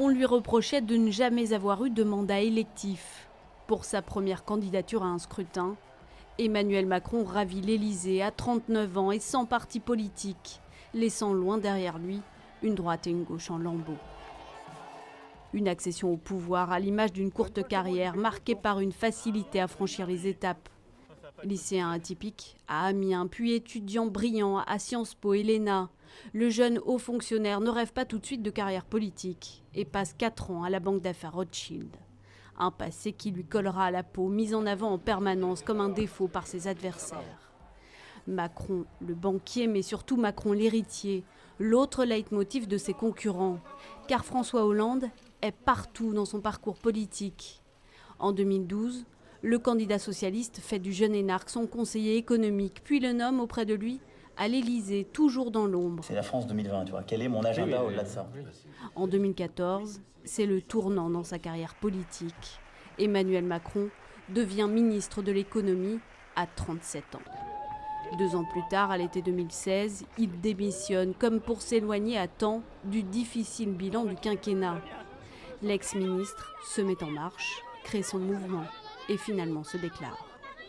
On lui reprochait de ne jamais avoir eu de mandat électif. Pour sa première candidature à un scrutin, Emmanuel Macron ravit l'Élysée à 39 ans et sans parti politique, laissant loin derrière lui une droite et une gauche en lambeaux. Une accession au pouvoir à l'image d'une courte carrière marquée par une facilité à franchir les étapes. Lycéen atypique à Amiens, puis étudiant brillant à Sciences Po et l'ENA, le jeune haut fonctionnaire ne rêve pas tout de suite de carrière politique et passe 4 ans à la banque d'affaires Rothschild. Un passé qui lui collera à la peau, mis en avant en permanence comme un défaut par ses adversaires. Macron, le banquier, mais surtout Macron l'héritier, l'autre leitmotiv de ses concurrents. Car François Hollande est partout dans son parcours politique. En 2012, le candidat socialiste fait du jeune énarque son conseiller économique, puis le nomme auprès de lui à l'Élysée, toujours dans l'ombre. C'est la France 2020, tu vois. Quel est mon agenda au-delà de ça? En 2014, c'est le tournant dans sa carrière politique. Emmanuel Macron devient ministre de l'économie à 37 ans. 2 ans plus tard, à l'été 2016, il démissionne comme pour s'éloigner à temps du difficile bilan du quinquennat. L'ex-ministre se met en marche, crée son mouvement et finalement se déclare.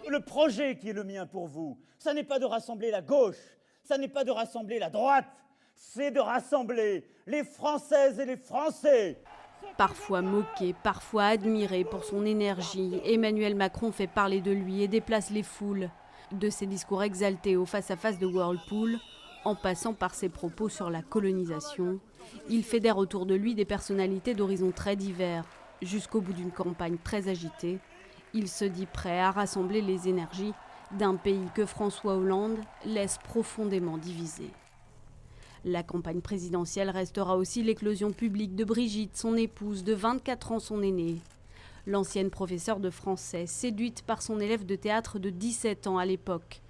Le projet qui est le mien pour vous, ça n'est pas de rassembler la gauche, ça n'est pas de rassembler la droite, c'est de rassembler les Françaises et les Français. Parfois moqué, parfois admiré pour son énergie, Emmanuel Macron fait parler de lui et déplace les foules. De ses discours exaltés au face-à-face de Whirlpool, en passant par ses propos sur la colonisation, il fédère autour de lui des personnalités d'horizons très divers. Jusqu'au bout d'une campagne très agitée, il se dit prêt à rassembler les énergies d'un pays que François Hollande laisse profondément divisé. La campagne présidentielle restera aussi l'éclosion publique de Brigitte, son épouse, de 24 ans son aînée. L'ancienne professeure de français, séduite par son élève de théâtre de 17 ans à l'époque,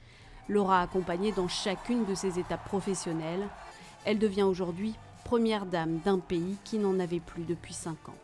l'aura accompagnée dans chacune de ses étapes professionnelles. Elle devient aujourd'hui première dame d'un pays qui n'en avait plus depuis 5 ans.